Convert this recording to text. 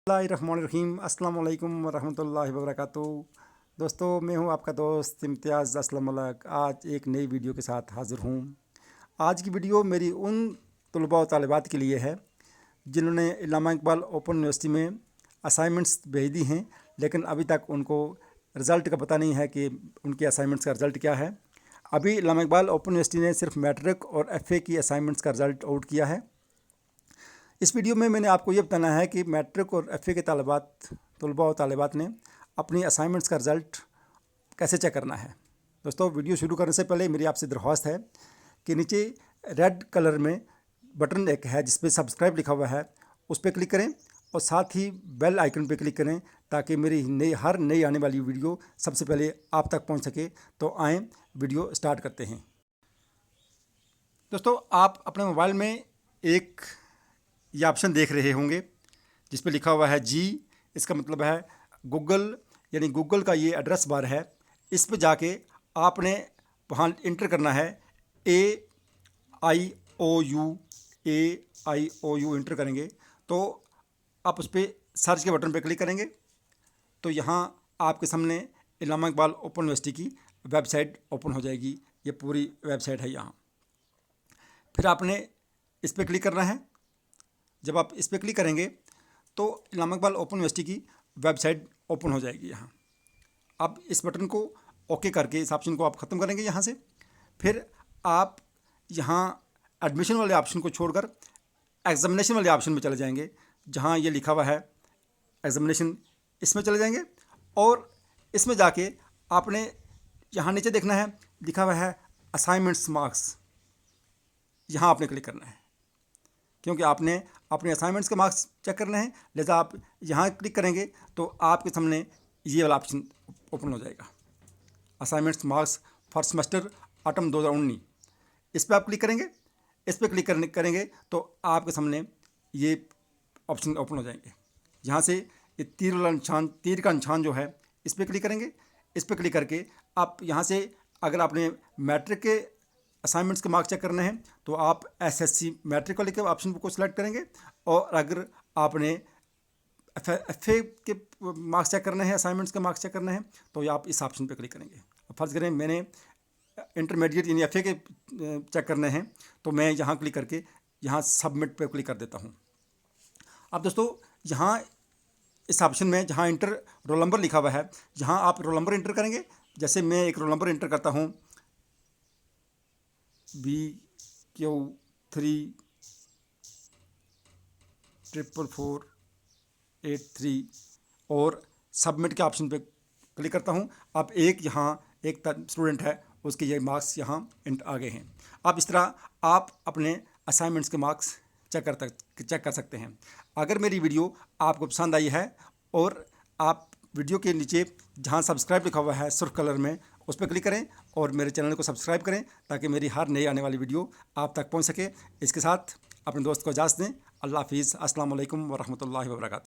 बिस्मिल्लाहिर्रहमानिर्रहीम अस्सलाम वालेकुम वरहमतुल्लाहि वबरकातुहू। दोस्तों, मैं हूं आपका दोस्त इम्तियाज़ असलम मलक। आज एक नई वीडियो के साथ हाज़िर हूं। आज की वीडियो मेरी उन तलबा व तालिबात के लिए है जिन्होंने इल्लामा इकबाल ओपन यूनिवर्सिटी में असाइनमेंट्स भेज दी हैं, लेकिन अभी तक उनको रिज़ल्ट का पता नहीं है कि उनके असाइनमेंट्स का रिज़ल्ट क्या है। अभी इल्लामा इकबाल ओपन यूनिवर्सिटी ने सिर्फ मैट्रिक और एफ़ए की असाइनमेंट्स का रिज़ल्ट आउट किया है। इस वीडियो में मैंने आपको ये बताना है कि मैट्रिक और एफ़ए के तलबा और तालिबात ने अपनी असाइनमेंट्स का रिज़ल्ट कैसे चेक करना है। दोस्तों, वीडियो शुरू करने से पहले मेरी आपसे दरख्वास्त है कि नीचे रेड कलर में बटन एक है जिस पर सब्सक्राइब लिखा हुआ है, उस पर क्लिक करें और साथ ही बेल आइकन पर क्लिक करें ताकि मेरी हर नई आने वाली वीडियो सबसे पहले आप तक पहुंच सके। तो आएँ वीडियो स्टार्ट करते हैं। दोस्तों, आप अपने मोबाइल में एक ये ऑप्शन देख रहे होंगे जिस पे लिखा हुआ है जी। इसका मतलब है गूगल, यानी गूगल का ये एड्रेस बार है। इस पे जाके आपने वहाँ इंटर करना है AIOU इंटर करेंगे तो आप उस पर सर्च के बटन पे क्लिक करेंगे तो यहाँ आपके सामने इल्लामा इकबाल ओपन यूनिवर्सिटी की वेबसाइट ओपन हो जाएगी। ये पूरी वेबसाइट है यहाँ। फिर आपने इस पर क्लिक करना है। जब आप इस पर क्लिक करेंगे तो इल्लामा इकबाल ओपन यूनिवर्सिटी की वेबसाइट ओपन हो जाएगी यहाँ। अब इस बटन को ओके करके इस ऑप्शन को आप ख़त्म करेंगे यहाँ से। फिर आप यहाँ एडमिशन वाले ऑप्शन को छोड़कर एग्जामिनेशन वाले ऑप्शन में चले जाएंगे जहाँ ये लिखा हुआ है एग्जामिनेशन, इसमें चले जाएंगे और इसमें जाके आपने यहाँ नीचे देखना है लिखा हुआ है असाइनमेंट्स मार्क्स, यहाँ आपने क्लिक करना है क्योंकि आपने अपने असाइनमेंट्स के मार्क्स चेक करने हैं। लिहाजा आप यहाँ क्लिक करेंगे तो आपके सामने ये वाला ऑप्शन ओपन हो जाएगा, assignments marks for semester autumn 2019। इस पर आप क्लिक करेंगे। इस पर क्लिक करेंगे तो आपके सामने ये ऑप्शन ओपन हो जाएंगे। यहाँ से ये तीर का निशान जो है इस पर क्लिक करेंगे। इस पर क्लिक करके आप यहाँ से अगर आपने मैट्रिक के असाइनमेंट्स के मार्क्स चेक करने हैं तो आप SSC मैट्रिक वाले के ऑप्शन को सिलेक्ट करेंगे और अगर आपने एफ़ए के मार्क्स चेक करने हैं, असाइनमेंट्स के मार्क्स चेक करने हैं तो आप इस ऑप्शन पे क्लिक करेंगे। फ़र्ज़ करें मैंने इंटरमीडिएट यानी एफ़ए के चेक करने हैं तो मैं यहाँ क्लिक करके यहाँ सबमिट पे क्लिक कर देता हूँ। अब दोस्तों, यहाँ इस ऑप्शन में जहाँ इंटर रोल नंबर लिखा हुआ है, जहाँ आप रोल नंबर इंटर करेंगे। जैसे मैं एक रोल नंबर इंटर करता हूँ BQ34448 और सबमिट के ऑप्शन पे क्लिक करता हूँ। अब यहाँ एक स्टूडेंट है, उसके ये मार्क्स यहाँ आ गए हैं। अब इस तरह आप अपने असाइनमेंट्स के मार्क्स चेक कर सकते हैं। अगर मेरी वीडियो आपको पसंद आई है और आप वीडियो के नीचे जहाँ सब्सक्राइब लिखा हुआ है सुर्ख कलर में, उस पर क्लिक करें और मेरे चैनल को सब्सक्राइब करें ताकि मेरी हर नई आने वाली वीडियो आप तक पहुंच सके। इसके साथ अपने दोस्त को इजाज़त दें। अल्लाह हाफिज़। अस्सलाम वालेकुम वरहमतुल्लाहि वबरकातुहू।